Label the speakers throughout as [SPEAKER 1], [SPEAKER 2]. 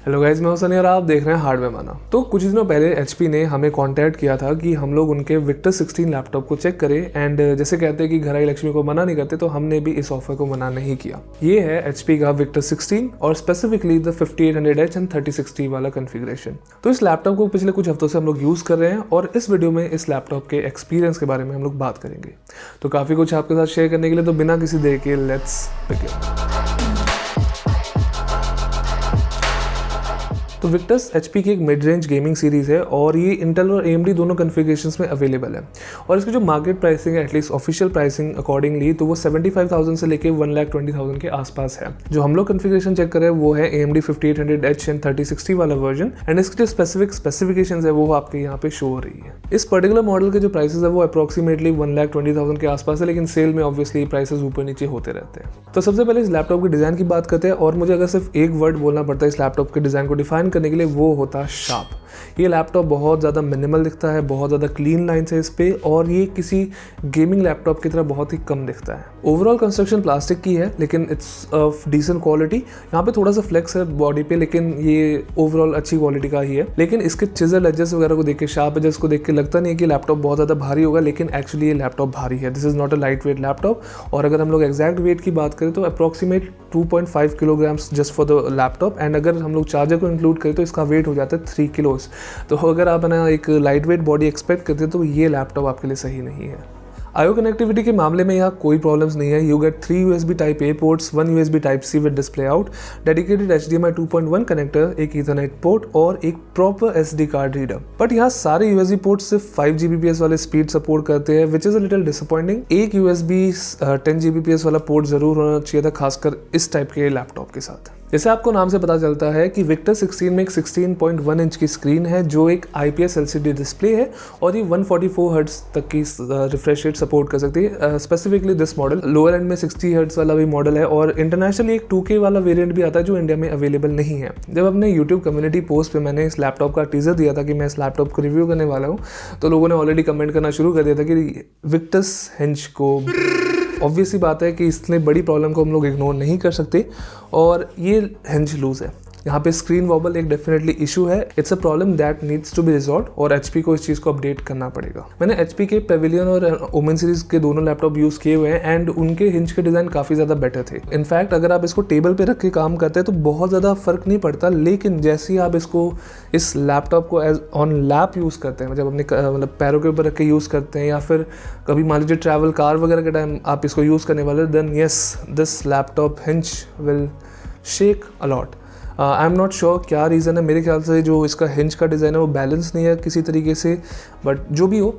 [SPEAKER 1] Hello guys, मैं हूं सनी और आप देख रहे हैं हार्डवेयर माना। तो कुछ दिनों पहले एचपी ने हमें कांटेक्ट किया था कि हम लोग उनके विक्टस 16 लैपटॉप को चेक करें एंड जैसे कहते हैं कि घर आई लक्ष्मी को मना नहीं करते, तो हमने भी इस ऑफर को मना नहीं किया। ये है एचपी का विक्टस 16 और स्पेसिफिकली द 5800H एंड 3060 वाला कॉन्फ़िगरेशन। तो इस लैपटॉप को पिछले कुछ हफ्तों से हम लोग यूज़ कर रहे हैं और इस वीडियो में इस लैपटॉप के एक्सपीरियंस के बारे में हम लोग बात करेंगे। तो काफ़ी कुछ आपके साथ शेयर करने के लिए, तो बिना किसी देर के लेट्स बिगिन। तो विक्टस एचपी की एक मिड रेंज गेमिंग सीरीज़ है और ये इंटेल और एएमडी दोनों कॉन्फ़िगरेशंस में अवेलेबल है। और इसकी जो मार्केट प्राइसिंग है, एटलीस्ट ऑफिशियल प्राइसिंग अकॉर्डिंगली, तो वो 75,000 से लेके 1,20,000 के आसपास है। जो हम लोग कॉन्फ़िगरेशन चेक कर रहे हैं वो है AMD 5800H एंड 3060 वाला वर्जन एंड इसकी जो स्पेसिफिकेशंस है वो आपके यहाँ पे शो हो रही है। इस पर्टिकुलर मॉडल के जो प्राइसेस है वो अप्रॉक्सीमेटली 1,20,000 के आसपास है, लेकिन सेल में ऑब्वियसली प्राइसेस ऊपर नीचे होते रहते हैं। तो सबसे पहले इस लैपटॉप के डिज़ाइन की बात करते हैं और मुझे अगर सिर्फ एक वर्ड बोलना पड़ता है इस लैपटॉप के डिज़ाइन को डिफाइन करने के लिए, वो होता शार्प। ये लैपटॉप बहुत ज़्यादा मिनिमल दिखता है, बहुत ज़्यादा क्लीन लाइन्स है इस पे और ये किसी गेमिंग लैपटॉप की तरह बहुत ही कम दिखता है। ओवरऑल कंस्ट्रक्शन प्लास्टिक की है, लेकिन इट्स ऑफ डिसेंट क्वालिटी। यहाँ पे थोड़ा सा फ्लेक्स है बॉडी पे, लेकिन ये ओवरऑल अच्छी क्वालिटी का ही है। लेकिन इसके चिजल एजेस वगैरह को देख के, शार्प एजेस को देख के लगता नहीं है कि लैपटॉप बहुत ज़्यादा भारी होगा, लेकिन एक्चुअली ये लैपटॉप भारी है। This is not a light weight laptop. और अगर हम लोग एग्जैक्ट वेट की बात करें तो approximate 2.5 kilograms just for the laptop and अगर हम लोग चार्जर को इंक्लूड करें तो इसका वेट हो जाता है 3 किलोस। तो अगर आप ना एक लाइट वेट बॉडी एक्सपेक्ट करते हैं तो ये लैपटॉप आपके लिए सही नहीं है। आईओ कनेक्टिविटी के मामले में यहाँ कोई प्रॉब्लम्स नहीं है। You get 3 USB type A ports, 1 USB type C with display out, dedicated HDMI 2.1 connector, एक ईथरनेट पोर्ट और एक proper SD card reader. But यहाँ सारे USB पोर्ट्स सिर्फ 5 Gbps वाले स्पीड सपोर्ट करते हैं, which is a little disappointing. एक USB 10 Gbps वाला पोर्ट जरूर होना चाहिए था, खासकर इस टाइप के लैपटॉप के साथ। जैसे आपको नाम से पता चलता है कि विक्टस 16 में एक 16.1 इंच की स्क्रीन है जो एक IPS LCD डिस्प्ले है और ये 144 हर्ट्ज तक की रिफ्रेश रेट सपोर्ट कर सकती है। Specifically this model lower and में 60 हर्ट्ज वाला भी मॉडल है और इंटरनेशनली एक 2K वाला वेरिएंट भी आता है जो इंडिया में अवेलेबल नहीं है। जब अपने यूट्यूब कम्युनिटी पोस्ट पे मैंने इस लैपटॉप का टीजर दिया था कि मैं इस लैपटॉप को रिव्यू करने वाला हूँ, तो लोगों ने ऑलरेडी कमेंट करना शुरू कर दिया था कि विक्टस हिंज को। ऑब्वियस सी बात है कि इतनी बड़ी प्रॉब्लम को हम लोग इग्नोर नहीं कर सकते और ये हिंज लूज है। यहाँ पे स्क्रीन वॉबल एक डेफिनेटली इशू है। It's a problem that needs to be resolve और एचपी को इस चीज़ को अपडेट करना पड़ेगा। मैंने एचपी के पेविलियन और ओमेन सीरीज के दोनों लैपटॉप यूज़ किए हुए हैं एंड उनके हिंज के डिज़ाइन काफ़ी ज़्यादा बेटर थे। इनफैक्ट अगर आप इसको टेबल पे रख के काम करते हैं तो बहुत ज़्यादा फर्क नहीं पड़ता, लेकिन जैसे ही आप इसको इस लैपटॉप को एज ऑन लैप यूज़ करते हैं, जब अपने मतलब पैरों के ऊपर रख के यूज़ करते हैं या फिर कभी मान लीजिए ट्रैवल कार वगैरह के टाइम आप इसको यूज़ करने वाले, then yes this laptop hinge will shake a lot. I am not sure क्या रीज़न है। मेरे ख्याल से जो इसका हिंज का डिज़ाइन है वो बैलेंस नहीं है किसी तरीके से, बट जो भी हो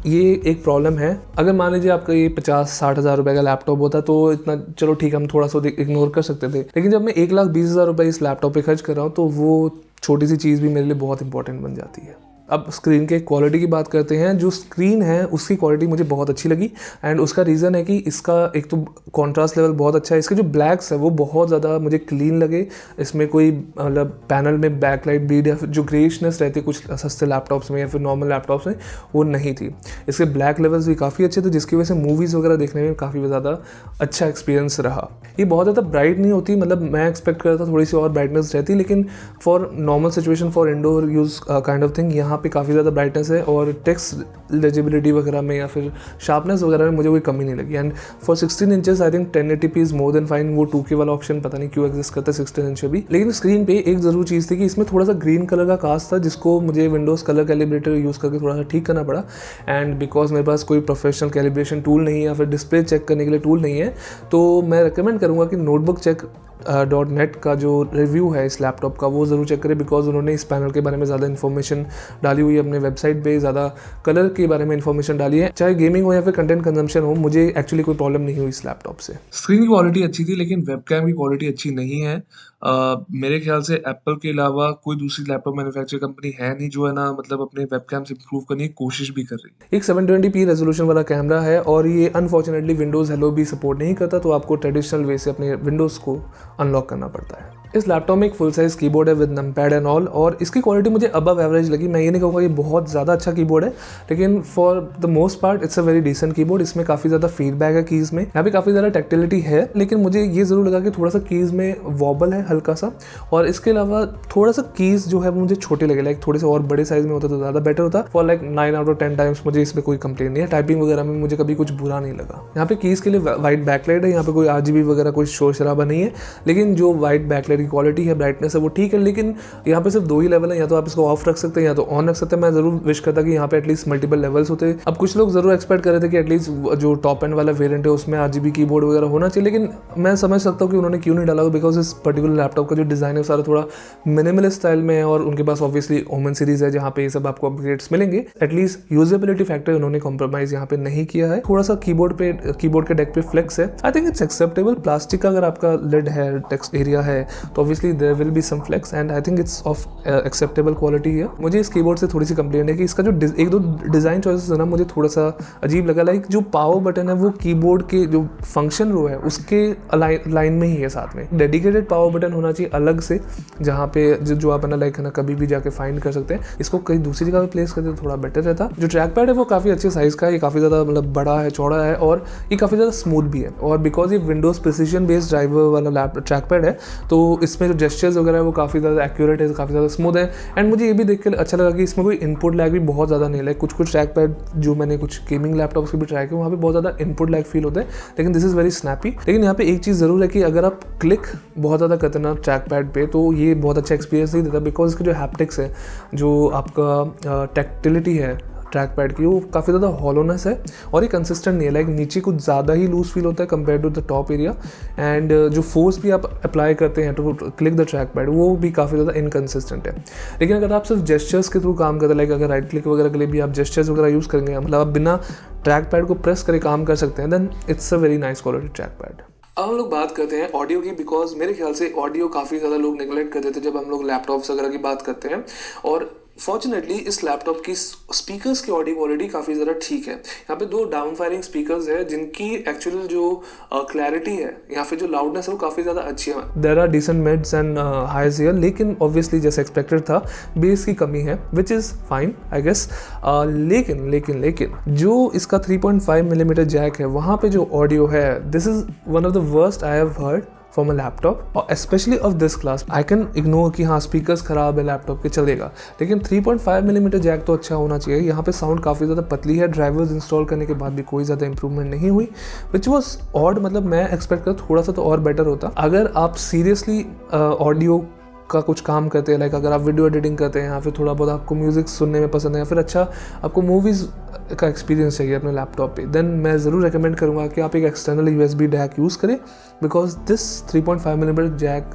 [SPEAKER 1] ये एक प्रॉब्लम है। अगर मान लीजिए आपका ये 50-60 हज़ार रुपये का लैपटॉप होता तो इतना चलो ठीक है, हम थोड़ा सा इग्नोर कर सकते थे, लेकिन जब मैं 1,20,000 रुपये इस लैपटॉप पे खर्च कर रहा हूँ तो वो छोटी सी चीज़ भी मेरे लिए बहुत इंपॉर्टेंट बन जाती है। अब स्क्रीन के क्वालिटी की बात करते हैं। जो स्क्रीन है उसकी क्वालिटी मुझे बहुत अच्छी लगी एंड उसका रीज़न है कि इसका एक तो कॉन्ट्रास्ट लेवल बहुत अच्छा है। इसके जो ब्लैक्स है वो बहुत ज़्यादा मुझे क्लीन लगे। इसमें कोई मतलब पैनल में बैकलाइट ब्लीड या फिर जो ग्रेशनेस रहती है कुछ सस्ते लैपटॉप्स में या फिर नॉर्मल लैपटॉप्स में, वो नहीं थी। इसके ब्लैक लेवल्स भी काफ़ी अच्छे थे, जिसकी वजह से मूवीज़ वगैरह देखने में काफ़ी ज़्यादा अच्छा एक्सपीरियंस रहा। ये बहुत ज़्यादा ब्राइट नहीं होती, मतलब मैं एक्सपेक्ट कर रहा था थोड़ी सी और ब्राइटनेस रहती, लेकिन for normal situation, for indoor use kind of thing, यहाँ पे काफ़ी ज़्यादा ब्राइटनेस है और टेक्स्ट लेजिबिलिटी वगैरह में या फिर शार्पनेस वगैरह में मुझे कोई कमी नहीं लगी। And for 16 inches I think 1080p is more than fine. वो 2K वाला ऑप्शन पता नहीं क्यों एग्जिस्ट करता है 16 इंच भी। लेकिन स्क्रीन पे एक ज़रूर चीज़ थी कि इसमें थोड़ा सा ग्रीन कलर का कास्ट था, जिसको मुझे विंडोज़ कलर कैलिब्रेटर यूज़ करके थोड़ा सा ठीक करना पड़ा। एंड बिकॉज मेरे पास कोई प्रोफेशनल कैलिब्रेशन टूल नहीं है या फिर डिस्प्ले चेक करने के लिए टूल नहीं है, तो मैं रिकमेंड करूँगा कि नोटबुक चेक .net का जो रिव्यू है इस लैपटॉप का वो ज़रूर चेक करें, बिकॉज उन्होंने इस पैनल के बारे में ज़्यादा इन्फॉर्मेशन डाली हुई है अपने वेबसाइट पे, ज़्यादा कलर के बारे में इन्फॉर्मेशन डाली है। चाहे गेमिंग हो या फिर कंटेंट कंजम्पशन हो, मुझे एक्चुअली कोई प्रॉब्लम नहीं हुई इस लैपटॉप से। स्क्रीन की क्वालिटी अच्छी थी, लेकिन वेबकैम की क्वालिटी अच्छी नहीं है। मेरे ख्याल से एप्पल के अलावा कोई दूसरी लैपटॉप मैन्युफैक्चर कंपनी है नहीं जो है ना मतलब अपने वेबकैम से इंप्रूव करने की कोशिश भी कर रही है। एक 720p रेजोल्यूशन वाला कैमरा है और ये अनफॉर्चुनेटली विंडोज़ हेलो भी सपोर्ट नहीं करता, तो आपको ट्रेडिशनल वे से अपने विंडोज़ को अनलॉक करना पड़ता है। इस लैपटॉप में एक फुल साइज कीबोर्ड है विद नमपैड एंड ऑल, और इसकी क्वालिटी मुझे अबव एवरेज लगी। मैं ये नहीं कहूँगा ये बहुत ज़्यादा अच्छा कीबोर्ड है, लेकिन for the most part it's a very decent keyboard. इसमें काफ़ी ज़्यादा फीडबैक है कीज़ में, यहाँ पे काफ़ी ज़्यादा टैक्टिलिटी है, लेकिन मुझे ये ज़रूर लगा कि थोड़ा सा कीज़ में वॉबल है हल्का सा, और इसके अलावा थोड़ा सा कीज़ जो है वो मुझे छोटे लगे, लाइक थोड़े से और बड़े साइज़ में होता तो ज़्यादा बेटर होता। For like 9 out of 10 times मुझे इसमें कोई कंप्लेन नहीं है। टाइपिंग वगैरह में मुझे कभी कुछ बुरा नहीं लगा। यहाँ पे कीज़ के लिए वाइट बैकलाइट है, यहाँ पे कोई RGB वगैरह कोई शोर शराबा नहीं है, लेकिन जो वाइट बैकलाइट की क्वालिटी है, ब्राइटनेस है, वो ठीक है। लेकिन यहाँ पे सिर्फ 2 ही लेवल है, या तो आप इसको ऑफ रख सकते हैं या तो ऑन रख सकते हैं। मैं ज़रूर विश करता कि यहाँ पे एटलीस्ट मल्टीपल लेवल्स होते। अब कुछ लोग ज़रूर एक्सपेक्ट कर रहे थे कि एटलीस्ट जो टॉप एंड वाला वेरिएंट है उसमें RGB कीबोर्ड वगैरह होना चाहिए, लेकिन मैं समझ सकता हूँ कि उन्होंने क्यों नहीं डाला, बिकॉज इस पर्टिकुलर लैपटॉप का जो डिज़ाइन है सारा थोड़ा मिनिमलिस्ट स्टाइल में है, और उनके पास ऑब्वियसली ओमेन सीरीज है जहाँ पे ये सब आपको अपग्रेड्स मिलेंगे। एटलीस्ट यूजेबिलिटी फैक्टर उन्होंने कॉम्प्रोमाइज यहाँ पे नहीं किया है। थोड़ा सा कीबोर्ड के डेक पे फ्लेक्स है, I think it's acceptable. Plastic का अगर आपका लिड है, टेक्स्ट एरिया है, तो obviously there will be some flex, and I think it's of acceptable quality है। मुझे इस कीबोर्ड से थोड़ी सी कंप्लेंट है कि इसका जो एक दो डिज़ाइन चॉइसेस है ना, मुझे थोड़ा सा अजीब लगा। लाइक जो पावर बटन है वो कीबोर्ड के जो फंक्शन रो है उसके लाइन में ही है, साथ में डेडिकेटेड पावर बटन होना चाहिए अलग से, जहाँ पे जो आप ना लाइक है ना कभी भी जाके फाइंड कर सकते हैं। इसको कहीं दूसरी जगह पे प्लेस करते तो थोड़ा बेटर रहता। जो ट्रैक पैड है वो काफ़ी अच्छे साइज़ का है, ये काफ़ी ज़्यादा मतलब बड़ा है, चौड़ा है, और ये काफ़ी ज़्यादा स्मूथ भी है। और बिकॉज ये विंडोज़ प्रिसीजन बेस्ड ड्राइवर वाला ट्रैक पैड है, तो इसमें जो जेस्चर्स वगैरह है वो काफ़ी ज़्यादा एक्यूरेट है, काफ़ी ज़्यादा स्मूथ है। एंड मुझे ये भी देख के अच्छा लगा कि इसमें कोई इनपुट लैग भी बहुत ज़्यादा नहीं है। लाइक कुछ ट्रैक पैड जो मैंने कुछ गेमिंग लैपटॉप्स के भी ट्राई किया, वहाँ पे बहुत ज़्यादा इनपुट लैग फील होता है, लेकिन दिस इज़ वेरी स्नैपी। लेकिन यहाँ पे एक चीज़ ज़रूर है कि अगर आप क्लिक बहुत ज़्यादा करते ना ट्रैक पैड पे, तो ये बहुत अच्छा एक्सपीरियंस नहीं देता, बिकॉज इसके जो हैप्टिक्स है, जो आपका टैक्टिलिटी है ट्रैक पैड की, वो काफ़ी ज़्यादा हॉलोनेस है और ये कंसिस्टेंट नहीं है। लाइक नीचे कुछ ज़्यादा ही लूज फील होता है compare to the top area, and जो फोर्स भी आप अप्लाई करते हैं to click the trackpad, वो भी काफ़ी ज़्यादा इनकंसिस्टेंट है। लेकिन अगर आप सिर्फ जेस्चर्स के थ्रू काम करते हैं, लाइक अगर राइट क्लिक वगैरह के लिए भी आप जेस्चर्स वगैरह यूज़ करेंगे, मतलब आप बिना ट्रैक पैड को प्रेस करके काम कर सकते हैं, then it's a very nice quality trackpad. अब हम लोग बात करते हैं ऑडियो की, बिकॉज मेरे ख्याल से ऑडियो काफ़ी ज़्यादा लोग नेगलेक्ट कर देते हैं जब हम लोग लैपटॉप्स वगैरह की बात करते हैं। और फॉर्चुनेटली इस लैपटॉप की स्पीकर्स की ऑडियो क्वालिटी काफ़ी ज़्यादा ठीक है। यहाँ पे 2 डाउन फायरिंग स्पीकर्स है जिनकी एक्चुअल जो क्लैरिटी है, यहाँ पे जो लाउडनेस है वो काफ़ी ज़्यादा अच्छी है। There are decent mids and highs here, लेकिन ऑब्वियसली जैसे एक्सपेक्टेड था बेस की कमी है, which is fine I guess. लेकिन जो इसका 3.5 मिलीमीटर जैक है, वहाँ पे जो ऑडियो है, this is one of the worst I have heard from a laptop, और specially of this class. I can ignore कि हाँ स्पीकर्स खराब है लैपटॉप के, चलेगा, लेकिन 3.5 मिलीमीटर जैक तो अच्छा होना चाहिए। यहाँ पे साउंड काफ़ी ज़्यादा पतली है, ड्राइवर्स इंस्टॉल करने के बाद भी कोई ज़्यादा इंप्रूवमेंट नहीं हुई, विच वॉज ऑड। मतलब मैं एक्सपेक्ट कर थोड़ा सा तो और बेटर होता। अगर आप सीरियसली ऑडियो का कुछ काम करते हैं, लाइक अगर आप वीडियो एडिटिंग करते हैं, या फिर थोड़ा बहुत आपको म्यूज़िक सुनने में पसंद है, या फिर अच्छा आपको मूवीज़ का एक्सपीरियंस चाहिए अपने लैपटॉप पे, देन मैं ज़रूर रेकमेंड करूँगा कि आप एक एक्सटर्नल USB डैक यूज़ करें, because this 3.5 millimetre jack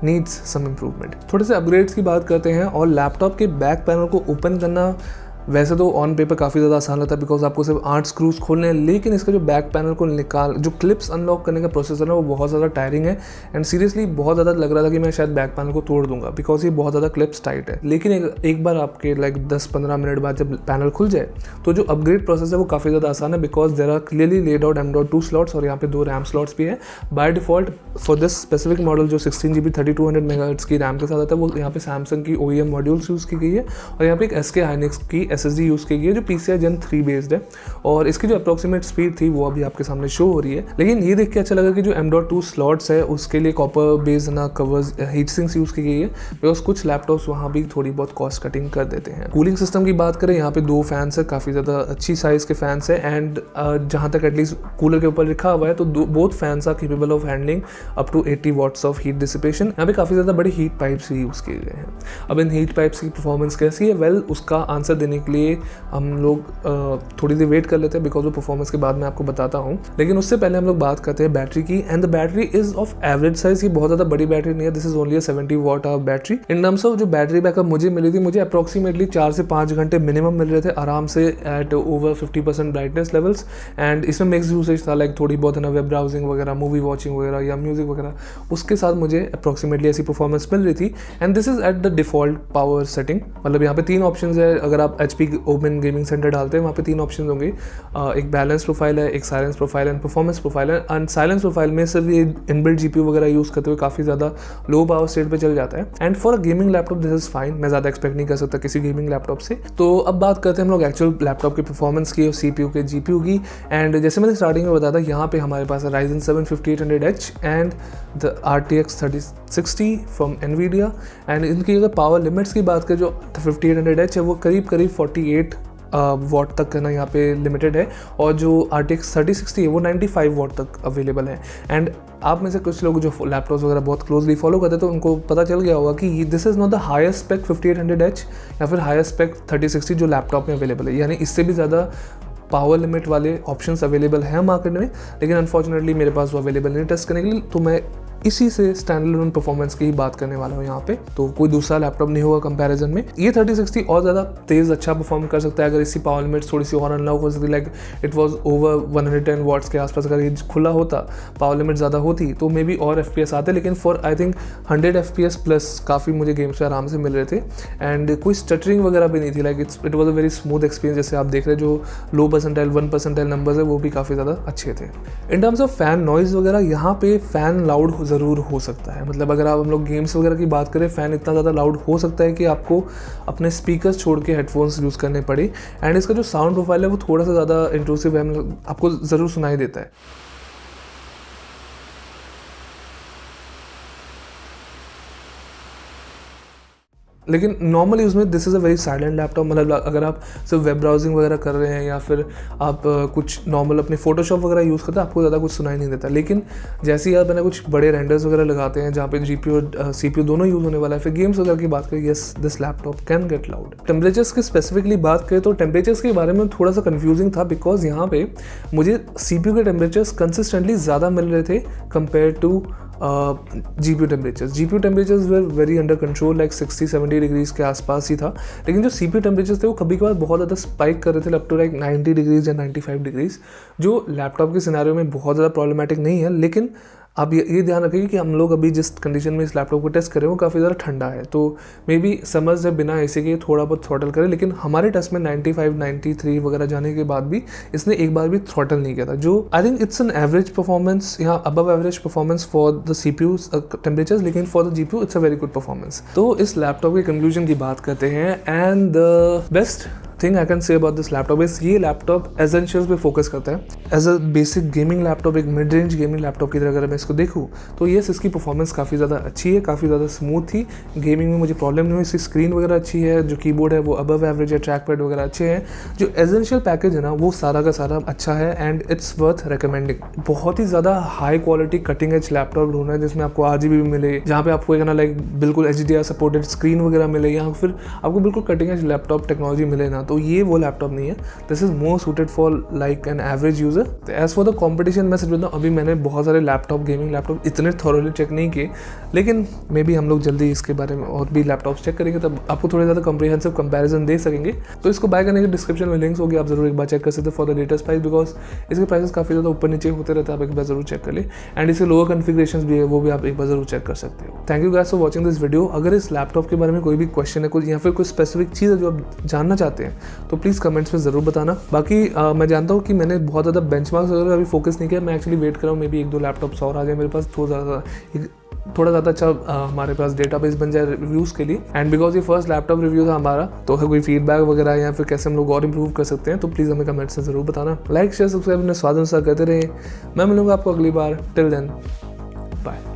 [SPEAKER 1] needs some improvement. थोड़े से अपग्रेड्स की बात करते हैं, और लैपटॉप के बैक पैनल को ओपन करना वैसे तो ऑन पेपर काफ़ी ज़्यादा आसान लगता है, बिकॉज आपको सिर्फ 8 स्क्रूज खोलने हैं, लेकिन इसका जो बैक पैनल को जो क्लिप्स अनलॉक करने का प्रोसेस है ना, वो बहुत ज़्यादा टायरिंग है। एंड सीरियसली बहुत ज़्यादा लग रहा था कि मैं शायद बैक पैनल को तोड़ दूंगा, बिकॉज ये बहुत ज़्यादा क्लिप्स टाइट है। लेकिन एक बार आपके लाइक 10-15 मिनट बाद जब पैनल खुल जाए, तो जो अपग्रेड प्रोसेस है वो काफ़ी ज़्यादा आसान है, because there are clearly laid out M.2 slots, और यहाँ पे 2 रैम स्लॉट्स भी है। By default for this specific model जो 16GB 3200 MHz की रैम के साथ आता है, वो यहाँ पे सैमसंग की OEM मॉड्यूल्स यूज़ की गई है, और यहाँ पे एक SK Hynix की SSD यूज़ की गई है जो PCI Gen 3 बेस्ड है, और इसकी जो अप्रोक्सीमेट स्पीड थी वो अभी आपके सामने शो हो रही है। लेकिन ये देख के अच्छा लगा कि जो M.2 स्लॉट्स है उसके लिए कॉपर बेस्ड ना कवर्स हीट सिंक्स यूज़ की गई है, बिकॉज कुछ लैपटॉप्स वहाँ भी थोड़ी बहुत कॉस्ट कटिंग कर देते हैं। कूलिंग सिस्टम की बात करें, यहाँ पे 2 फैंस है, काफ़ी ज़्यादा अच्छी साइज़ के फैंस है, एंड जहाँ तक एटलीस्ट कूलर के ऊपर लिखा हुआ है, तो both fans are capable of handling up to 80 watts of heat dissipation. यहाँ पे काफ़ी ज़्यादा बड़ी हीट पाइप्स ही यूज़ किए गए हैं। अब इन हीट पाइप्स की परफॉर्मेंस कैसी है, वेल उसका आंसर देने के लिए हम लोग थोड़ी देर वेट कर लेते हैं, बिकॉज वो परफॉर्मेंस के बाद मैं आपको बताता हूँ। लेकिन उससे पहले हम लोग बात करते हैं बैटरी की, and the battery is of average size. ये बहुत ज़्यादा बड़ी बैटरी नहीं है, this is only 70 what of battery. In terms of जो बैटरी बैकअप मुझे मिली थी, मुझे अप्रॉक्सीमेटली 4 से 5 घंटे मिनिमम मिल रहे थे आराम से at over 50% brightness levels. And इसमें मिक्स यूसेज था, लाइक थोड़ी बहुत है ना वेब ब्राउजिंग वगैरह, मूवी वॉचिंग वगैरह या म्यूजिक वगैरह, उसके साथ मुझे अप्रॉक्सीमेटली ऐसी परफॉर्मेंस मिल रही थी। And this is at the default power setting, मतलब यहाँ पे 3 ऑप्शन है। अगर आप HP ओपन गेमिंग सेंटर डालते हैं वहाँ पे 3 ऑप्शन होंगे, एक बैलेंस प्रोफाइल है, एक silence profile and performance profile है। एंड साइलेंस प्रोफाइल में सिर्फ ये इनबिल्ट GPU वगैरह यूज़ करते हुए काफ़ी ज़्यादा लो पावर स्टेट पे चल जाता है। And for a gaming laptop this is fine, मैं ज़्यादा एक्सपेक्ट नहीं कर सकता किसी गेमिंग लैपटॉप से। तो अब बात करते हैं हम लोग एक्चुअल लैपटॉप की परफॉर्मेंस की और CPU के GPU की। एंड जैसे मैंने स्टार्टिंग में बताया था, यहाँ पे हमारे पास है Ryzen 7 5800H and the RTX 3060 from NVIDIA। And इनकी अगर पावर लिमिट्स की बात करें, जो 5800H है वो करीब 48 वॉट तक है ना यहाँ पे लिमिटेड है, और जो RTX 3060 है वो 95 वॉट तक अवेलेबल है। एंड आप में से कुछ लोग जो लैपटॉप्स वगैरह बहुत क्लोजली फॉलो करते हैं तो उनको पता चल गया होगा कि this is not the highest spec 5800H या फिर हाईएस्ट स्पेक 3060 जो लैपटॉप में अवेलेबल है, यानी इससे भी ज़्यादा पावर लिमिट वाले ऑप्शंस अवेलेबल हैं मार्केट में, लेकिन अनफॉर्चुनेटली मेरे पास वो अवेलेबल नहीं टेस्ट करने के लिए। तो मैं इसी से स्टैंड अलोन परफॉर्मेंस की ही बात करने वाला हूँ यहाँ पे, तो कोई दूसरा लैपटॉप नहीं होगा कंपैरिजन में। ये 3060 और ज़्यादा तेज़ अच्छा परफॉर्म कर सकता है अगर इसकी पावर लिमिट थोड़ी सी और अनलॉक हो सकती, like it was over 110 watts के आसपास अगर ये खुला होता, पावर लिमिट ज़्यादा होती तो मे बी और FPS आते, लेकिन for I think 100 FPS plus काफ़ी मुझे गेम्स पे आराम से मिल रहे थे। एंड कोई स्टटरिंग वगैरह भी नहीं थी, like it was a very smooth experience. जैसे आप देख रहे हैं जो लो परसेंटाइल 1% नंबर्स है वो भी काफ़ी ज़्यादा अच्छे थे। In terms of fan noise वगैरह, यहाँ पे फ़ैन लाउड ज़रूर हो सकता है, मतलब अगर आप हम लोग गेम्स वगैरह की बात करें, फ़ैन इतना ज़्यादा लाउड हो सकता है कि आपको अपने स्पीकर्स छोड़ के हेडफोन्स यूज़ करने पड़े। एंड इसका जो साउंड प्रोफाइल है वो थोड़ा सा ज़्यादा इंट्रूसिव है, मतलब आपको ज़रूर सुनाई देता है। लेकिन नॉर्मल यूज़ में this is a very silent laptop, मतलब अगर आप सिर्फ वेब ब्राउजिंग वगैरह कर रहे हैं या फिर आप कुछ नॉर्मल अपने फोटोशॉप वगैरह यूज़ करते हैं, आपको ज़्यादा कुछ सुनाई नहीं देता। लेकिन जैसे ही आप मैंने कुछ बड़े रेंडर्स वगैरह लगाते हैं जहाँ पे GPU और CPU दोनों यूज़ होने वाला है, फिर गेम्स वगैरह की बात करें, yes this laptop can get loud. Temperatures की स्पेसिफिकली बात करें तो टेम्परेचर्स के बारे में थोड़ा सा कन्फ्यूजिंग था, बिकॉज यहाँ पे मुझे CPU के टेम्परेचर्स कंसिस्टेंटली ज़्यादा मिल रहे थे compare to GPU temperatures were very under control, like 60-70 degrees के आसपास ही था। लेकिन जो CPU टेम्परेचर्स थे वो कभी कभार बहुत ज़्यादा स्पाइक कर रहे थे, अप टू लाइक 90 डिग्रीज या 95 डिग्रीज, जो लैपटॉप के सिनेरियो में बहुत ज़्यादा प्रॉब्लमेटिक नहीं है। लेकिन आप ये ध्यान रखिए कि हम लोग अभी जिस कंडीशन में इस लैपटॉप को टेस्ट करें वो काफ़ी ज़्यादा ठंडा है, तो मे बी समर्स है बिना AC के थोड़ा बहुत थ्रॉटल करें। लेकिन हमारे टेस्ट में 95-93 वगैरह जाने के बाद भी इसने एक बार भी थ्रॉटल नहीं किया था, जो I think it's an average performance, यहाँ above average performance for the CPU temperatures, लेकिन for the GPU it's a very good performance. तो इस लैपटॉप के कंक्लूजन की बात करते हैं, and the best thing I can say about this laptop is ये लैपटॉप एसेंशियल्स पे फोकस करता है। As a basic gaming laptop, एक मिड रेंज गेमिंग लैपटॉप की तरह अगर मैं इसको देखूँ तो येस इसकी परफॉर्मेंस काफ़ी ज़्यादा अच्छी है, काफ़ी ज़्यादा स्मूथ थी, गेमिंग में मुझे प्रॉब्लम नहीं हुई। इसकी स्क्रीन वगैरह अच्छी है, जो कीबोर्ड है वो अबव एवरेज है, ट्रैक पैड वगैरह अच्छे हैं, जो एसेंशियल पैकेज है ना वो सारा का सारा अच्छा है, एंड इट्स वर्थ रिकमेंडिंग। बहुत ही ज़्यादा high quality cutting edge laptop ढूंढना है जिसमें आपको RGB भी मिले, जहाँ पे आपको एक ना लाइक बिल्कुल HDR सपोर्टेड स्क्रीन वगैरह मिले, या फिर आपको बिल्कुल कटिंग एज लैपटॉप टेक्नोलॉजी मिले ना, तो ये वो लैपटॉप नहीं है। This is more suited for like an average user. As for the competition मैं सच बताऊँ, अभी मैंने बहुत सारे लैपटॉप, गेमिंग लैपटॉप इतने थॉरली चेक नहीं किए, लेकिन मे बी हम लोग जल्दी इसके बारे में और भी लैपटॉप्स चेक करेंगे, तब आपको थोड़े ज़्यादा कॉम्प्रिहेंसिव कंपैरिजन दे सकेंगे। तो इसको बाय करने के डिस्क्रिप्शन में लिंक्स होगी, आप जरूर एक बार चेक कर सकते हैं for the latest price, because इसके प्राइसेस काफ़ी ज़्यादा ऊपर नीचे होते रहते हैं, आप एक बार जरूर चेक कर ले। एंड इसके लोअर कॉन्फ़िगरेशंस भी है, वो भी आप एक बार जरूर चेक कर सकते हो। Thank you guys for watching this video. अगर इस लैपटॉप के बारे में कोई भी क्वेश्चन है, कुछ या फिर कोई स्पेसिफिक चीज़ है जो आप जानना चाहते हैं, तो प्लीज़ कमेंट्स में ज़रूर बताना। बाकी मैं जानता हूँ कि मैंने बहुत ज़्यादा बेंचमार्क्स वगैरह अभी फोकस नहीं किया, मैं एक्चुअली वेट कर रहा हूँ मे बी 1-2 लैपटॉप्स और आ जाए मेरे पास, थोड़ा ज़्यादा अच्छा हमारे पास डेटाबेस बन जाए रिव्यूज़ के लिए। एंड बिकॉज ये फर्स्ट लैपटॉप रिव्यू था हमारा, तो अगर कोई फीडबैक वगैरह या फिर कैसे हम लोग और इंप्रूव कर सकते हैं तो प्लीज़ हमें कमेंट्स से ज़रूर बताना। लाइक शेयर सब्सक्राइब अपने स्वाद अनुसार करते रहे। मैं मिलूंगा आपको अगली बार। Till then bye.